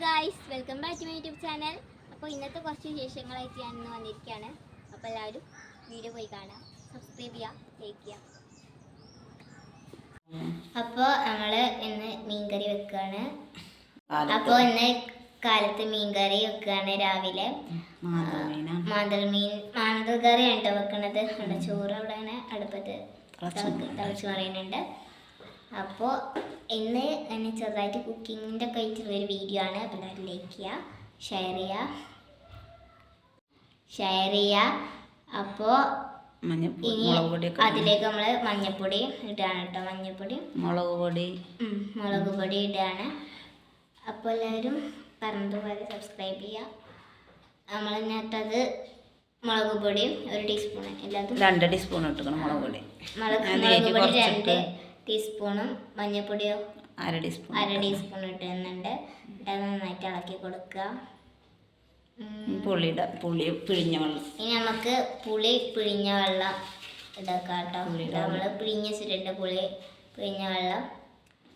Guys, welcome back to my YouTube channel. അപ്പോൾ ഇന്നത്തെ കുറച്ച് വിശേഷങ്ങളായിട്ട് ഞാൻ ഇന്ന് വന്നിരിക്കുകയാണ്. അപ്പോൾ എല്ലാവരും വീഡിയോ പോയി കാണാം, സബ്സ്ക്രൈബ് ചെയ്യുക, ലൈക്ക് ചെയ്യുക. അപ്പോൾ നമ്മൾ ഇന്ന് മീൻകറി വെക്കുകയാണ്. അപ്പോൾ ഇന്ന് കാലത്ത് മീൻകറി വെക്കുകയാണ്. രാവിലെ മാന്തൽ കറിയാണ് കേട്ടോ വെക്കണത്. അവിടെ ചോറ് അവിടെ അടുപ്പത്ത് തിളച്ച് പറയുന്നുണ്ട്. അപ്പോൾ ഇന്ന് എന്നെ ചെറുതായിട്ട് കുക്കിങ്ങിൻ്റെ ഒക്കെ ആയിട്ടുള്ളൊരു വീഡിയോ ആണ്. അപ്പോൾ എല്ലാവരും ലൈക്ക് ചെയ്യുക, ഷെയർ ചെയ്യുക. അപ്പോൾ ഇനി അതിലേക്ക് നമ്മൾ മഞ്ഞൾപ്പൊടി ഇടുകയാണ് കേട്ടോ. മഞ്ഞൾപ്പൊടി, മുളക് പൊടി ഇടുകയാണ്. അപ്പോൾ എല്ലാവരും പറഞ്ഞതുപോലെ സബ്സ്ക്രൈബ് ചെയ്യുക. നമ്മൾ ഇന്നത്തത് മുളക് പൊടി 1 ടീസ്പൂൺ, എല്ലാതും 2 ടീസ്പൂൺ ഇട്ടിക്കണം. മുളക് പൊടി 2 ടീസ്പൂണും മഞ്ഞൾപ്പൊടിയോ 1/2 ടീസ്പൂൺ ഇട്ടുന്നുണ്ട്. അത് നന്നായിട്ട് ഇളക്കി കൊടുക്കുക. പുളി പിഴിഞ്ഞ വെള്ളം. ഇനി നമുക്ക് പുളി പിഴിഞ്ഞ വെള്ളം ഇതാക്കാം കേട്ടോ. നമ്മൾ പിഴിഞ്ഞ വെച്ചിട്ടുണ്ട് പുളി പിഴിഞ്ഞ വെള്ളം.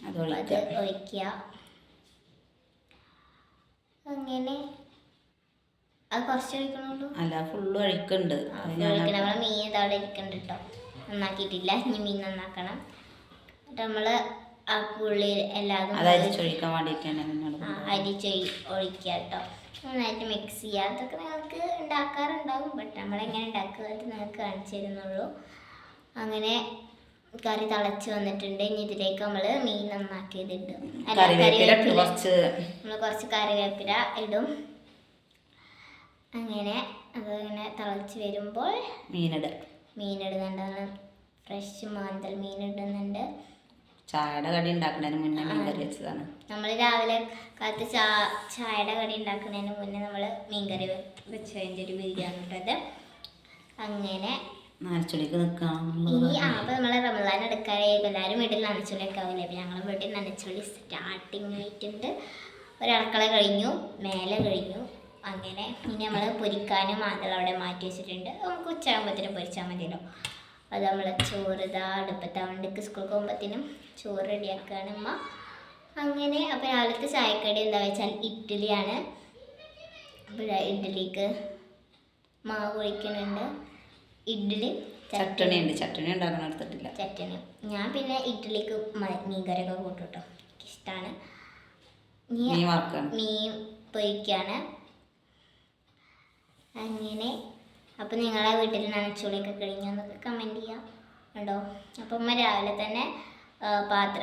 അത് ഒഴിക്കുക. അങ്ങനെ അത് കുറച്ച് ഒഴിക്കണുള്ളൂ, അല്ല ഫുള്ള് ഒഴിക്കുന്നുണ്ട്. നമ്മൾ മീൻ ഇതവിടെ ഇരിക്കുന്നുണ്ട് കേട്ടോ. നന്നാക്കിയിട്ടില്ല, ഇനി മീൻ നന്നാക്കണം. നമ്മൾ ആ പുള്ളി എല്ലാതും അരിച്ചൊഴിക്കാൻ വേണ്ടിയിട്ടാണ് ഒഴിക്കുക കേട്ടോ. നന്നായിട്ട് മിക്സ് ചെയ്യുക. അതൊക്കെ നിങ്ങൾക്ക് ഉണ്ടാക്കാറുണ്ടാവും, ബട്ട് നമ്മളെങ്ങനെ ഉണ്ടാക്കുക നിങ്ങൾക്ക് കാണിച്ചു തരുന്നുള്ളൂ. അങ്ങനെ കറി തിളച്ച് വന്നിട്ടുണ്ട്. ഇനി ഇതിലേക്ക് നമ്മൾ മീൻ നന്നാക്കിയതിട്ട് നമ്മൾ കുറച്ച് കറിവേപ്പില ഇടും. അങ്ങനെ അതിങ്ങനെ തിളച്ച് വരുമ്പോൾ മീനിടുന്നുണ്ട്. ഫ്രഷ് മാന്തൽ മീൻ ഇടുന്നുണ്ട്. ചായയുടെ കടി ഉണ്ടാക്കുന്നതിന് മുന്നേ മീൻ കറി വെച്ചതാണ്. നമ്മൾ രാവിലെ കാലത്ത് ചായയുടെ കടി ഉണ്ടാക്കുന്നതിന് മുന്നേ നമ്മൾ മീൻ കറി വെച്ചതിൻ്റെ ഒരു വീഡിയോ ആണ് കേട്ടത്. അങ്ങനെ നനച്ചുള്ളിക്ക് നിൽക്കാം. അപ്പോൾ നമ്മൾ റമദാൻ എടുക്കാനായിരിക്കും. എല്ലാവരും വീട്ടിൽ നനച്ചുള്ളിയൊക്കെ ആവില്ലേ. അപ്പോൾ ഞങ്ങൾ വീട്ടിൽ നനച്ചുള്ളി സ്റ്റാർട്ടിങ് ആയിട്ടുണ്ട്. ഒരടക്കള കഴിഞ്ഞു, മേലെ കഴിഞ്ഞു. അങ്ങനെ ഇനി നമ്മൾ പൊരിക്കാനും മാന്തൽ അവിടെ മാറ്റി വെച്ചിട്ടുണ്ട്. നമുക്ക് ഉച്ചയാകുമ്പോഴത്തേനും പൊരിച്ചാൽ മതിയല്ലോ. അത് നമ്മൾ ചോറ് ഇതാ അടുപ്പത്ത് അവണ്ടേക്ക് സ്കൂളിൽ പോകുമ്പോഴത്തേനും ചോറ് റെഡിയാക്കുകയാണ് അമ്മ. അങ്ങനെ അപ്പോൾ രാവിലത്തെ ചായക്കടി എന്താ വെച്ചാൽ ഇഡ്ഡലിയാണ്. അപ്പോൾ ഇഡ്ഡലിക്ക് മാവ് ഒഴിക്കുന്നുണ്ട്. ഇഡ്ഡലി ചട്ടണി ഉണ്ടാക്കണം, എടുത്തിട്ടില്ല ചട്ടണി. ഞാൻ പിന്നെ ഇഡ്ഡലിക്ക് മീൻകറിയൊക്കെ കൂട്ടും കേട്ടോ, എനിക്കിഷ്ടമാണ്. മീൻ പൊരിക്കുകയാണ്. അങ്ങനെ അപ്പോൾ നിങ്ങളെ വീട്ടിൽ നനച്ചുള്ളിയൊക്കെ കഴിഞ്ഞോ എന്നൊക്കെ കമൻറ്റ് ചെയ്യാം കേട്ടോ. അപ്പം അമ്മ രാവിലെ തന്നെ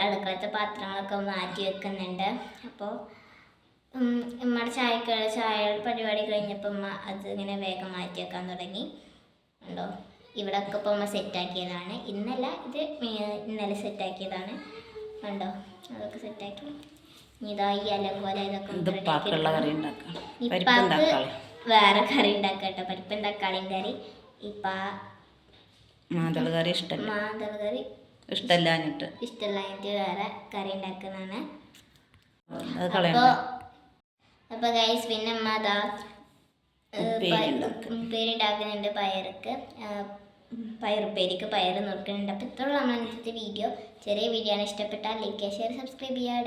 അടുക്കളത്തെ പാത്രങ്ങളൊക്കെ മാറ്റി വെക്കുന്നുണ്ട്. അപ്പോൾ ഉമ്മയുടെ ചായ പരിപാടി കഴിഞ്ഞപ്പോൾ അമ്മ അത് ഇങ്ങനെ വേഗം മാറ്റി വെക്കാൻ തുടങ്ങി ഉണ്ടോ. ഇവിടെയൊക്കെ ഇപ്പോൾ അമ്മ സെറ്റാക്കിയതാണ്. ഇന്നല്ല, ഇത് ഇന്നലെ സെറ്റാക്കിയതാണ് ഉണ്ടോ. അതൊക്കെ സെറ്റാക്കി ഇതാ ഈ ഇല പോലെ ഇതൊക്കെ വേറെ കറി ഉണ്ടാക്കുക കേട്ടോ. പരിപ്പും തക്കാളിയും കറി. മാന്തൾ കറി ഇഷ്ടമല്ലാഞ്ഞിട്ട് വേറെ കറി ഉണ്ടാക്കുന്നതാണ്. അപ്പോൾ ഗൈസ് പിന്നെ അമ്മ അതാ ഉപ്പേരിണ്ടാക്കുന്നുണ്ട്. പയറുപ്പേരിക്ക് പയർ നുറുക്കുന്നുണ്ട്. അപ്പോൾ ഇത്രയുള്ള നമ്മുടെ വീഡിയോ. ചെറിയ വീഡിയോ ആണ്. ഇഷ്ടപ്പെട്ടാൽ ലൈക്ക്, ഷെയർ, സബ്സ്ക്രൈബ് ചെയ്യുക.